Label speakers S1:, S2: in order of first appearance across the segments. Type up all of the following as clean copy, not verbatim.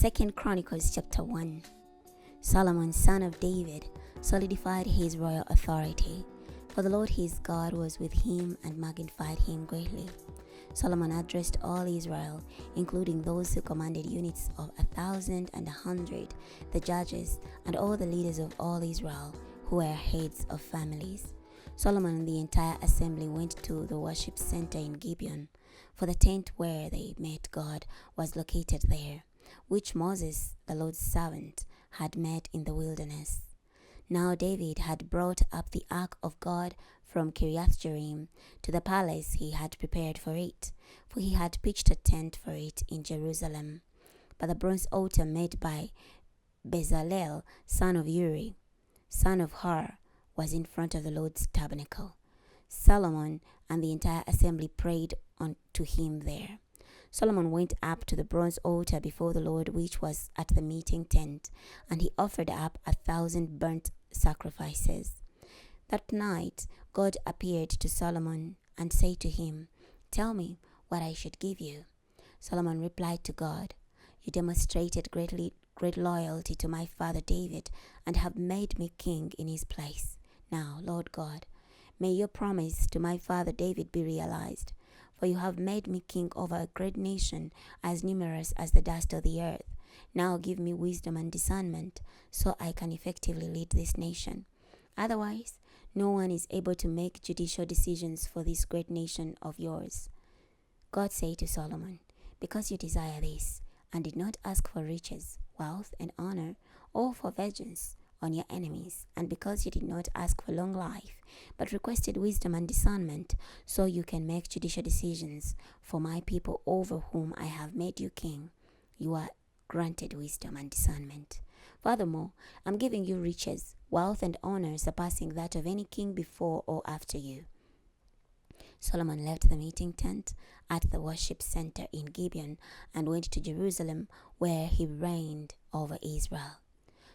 S1: 2 Chronicles chapter 1. Solomon, son of David, solidified his royal authority, for the Lord his God was with him and magnified him greatly. Solomon addressed all Israel, including those who commanded units of 1,000 and 100, the judges, and all the leaders of all Israel, who were heads of families. Solomon and the entire assembly went to the worship center in Gibeon, for the tent where they met God was located there, which Moses, the Lord's servant, had made in the wilderness. Now David had brought up the ark of God from Kirjath Jearim to the palace he had prepared for it, for he had pitched a tent for it in Jerusalem. But the bronze altar made by Bezalel, son of Uri, son of Hur, was in front of the Lord's tabernacle. Solomon and the entire assembly prayed unto him there. Solomon went up to the bronze altar before the Lord, which was at the meeting tent, and he offered up 1,000 burnt sacrifices. That night God appeared to Solomon and said to him, "Tell me what I should give you." Solomon replied to God, "You demonstrated great loyalty to my father David and have made me king in his place. Now, Lord God, may your promise to my father David be realized. For you have made me king over a great nation as numerous as the dust of the earth. Now give me wisdom and discernment, so I can effectively lead this nation. Otherwise, no one is able to make judicial decisions for this great nation of yours." God said to Solomon, "Because you desire this, and did not ask for riches, wealth, and honor, or for vengeance on your enemies, and because you did not ask for long life, but requested wisdom and discernment, so you can make judicial decisions for my people over whom I have made you king, you are granted wisdom and discernment. Furthermore, I'm giving you riches, wealth, and honor surpassing that of any king before or after you." Solomon left the meeting tent at the worship center in Gibeon and went to Jerusalem, where he reigned over Israel.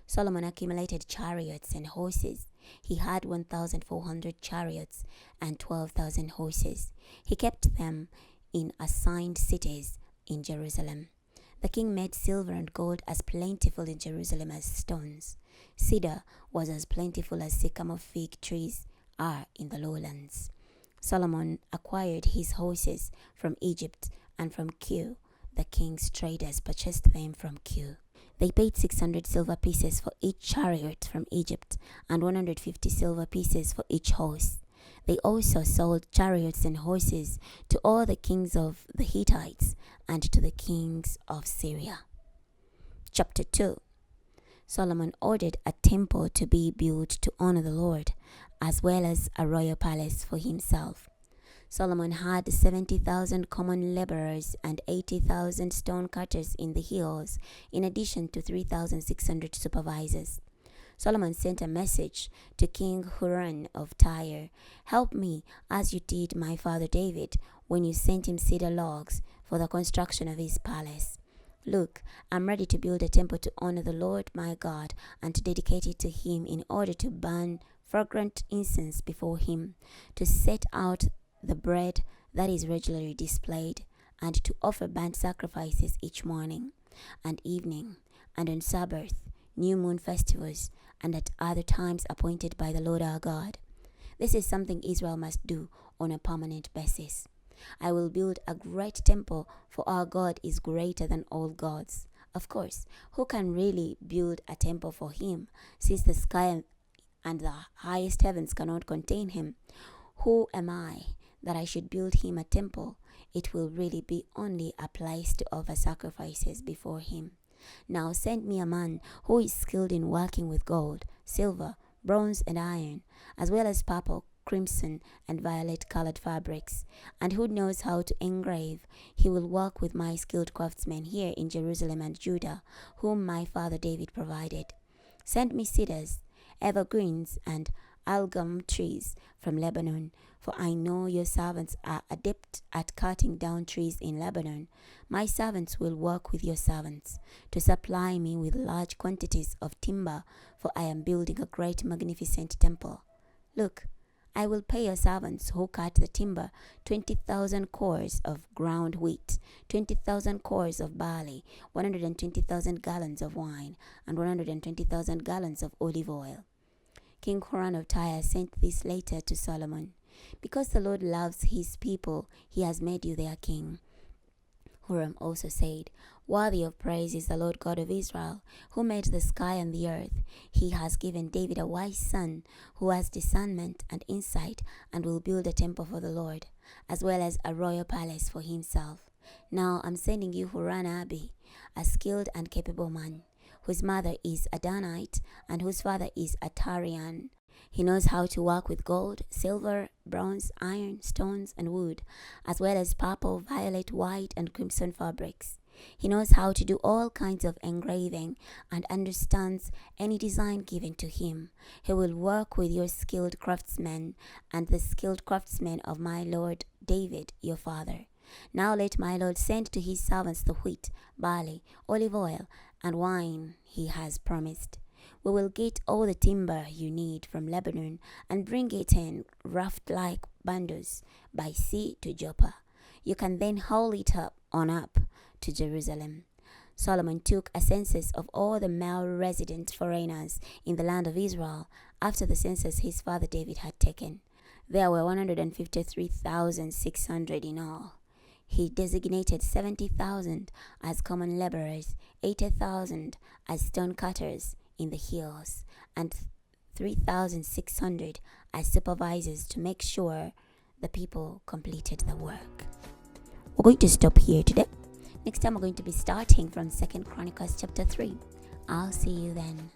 S1: Solomon accumulated chariots and horses. He had 1,400 chariots and 12,000 horses. He kept them in assigned cities in Jerusalem. The king made silver and gold as plentiful in Jerusalem as stones. Cedar was as plentiful as sycamore fig trees are in the lowlands. Solomon acquired his horses from Egypt, and from Kir. The king's traders purchased them from Kir. They paid 600 silver pieces for each chariot from Egypt, and 150 silver pieces for each horse. They also sold chariots and horses to all the kings of the Hittites and to the kings of Syria. Chapter 2. Solomon ordered a temple to be built to honor the Lord, as well as a royal palace for himself. Solomon had 70,000 common laborers and 80,000 stone cutters in the hills, in addition to 3,600 supervisors. Solomon sent a message to King Hiram of Tyre, "Help me as you did my father David when you sent him cedar logs for the construction of his palace. Look, I'm ready to build a temple to honor the Lord my God and to dedicate it to him in order to burn fragrant incense before him, to set out the bread that is regularly displayed, and to offer burnt sacrifices each morning and evening, and on Sabbath, new moon festivals, and at other times appointed by the Lord our God. This is something Israel must do on a permanent basis. I will build a great temple, for our God is greater than all gods. Of course, who can really build a temple for him, since the sky and the highest heavens cannot contain him? Who am I that I should build him a temple? It will really be only a place to offer sacrifices before him. Now send me a man who is skilled in working with gold, silver, bronze, and iron, as well as purple, crimson, and violet-colored fabrics, and who knows how to engrave. He will work with my skilled craftsmen here in Jerusalem and Judah, whom my father David provided. Send me cedars, evergreens, and algum trees from Lebanon, for I know your servants are adept at cutting down trees in Lebanon. My servants will work with your servants to supply me with large quantities of timber, for I am building a great magnificent temple. Look, I will pay your servants who cut the timber 20,000 cores of ground wheat, 20,000 cores of barley, 120,000 gallons of wine, and 120,000 gallons of olive oil. King Hiram of Tyre sent this letter to Solomon. Because the Lord loves his people, he has made you their king. Hiram also said, Worthy of praise is the Lord God of Israel, who made the sky and the earth. He has given David a wise son, who has discernment and insight, and will build a temple for the Lord, as well as a royal palace for himself. Now I'm sending you Hiram Abi, a skilled and capable man, whose mother is a Danite, and whose father is a Tyrian. He knows how to work with gold, silver, bronze, iron, stones, and wood, as well as purple, violet, white, and crimson fabrics. He knows how to do all kinds of engraving and understands any design given to him. He will work with your skilled craftsmen and the skilled craftsmen of my lord David, your father. Now let my lord send to his servants the wheat, barley, olive oil, and wine he has promised. We will get all the timber you need from Lebanon and bring it in raft-like bundles by sea to Joppa. You can then haul it up to Jerusalem. Solomon took a census of all the male resident foreigners in the land of Israel after the census his father David had taken. There were 153,600 in all. He designated 70,000 as common laborers, 80,000 as stone cutters in the hills, and 3,600 as supervisors to make sure the people completed the work. We're going to stop here today. Next time we're going to be starting from 2 Chronicles chapter 3. I'll see you then.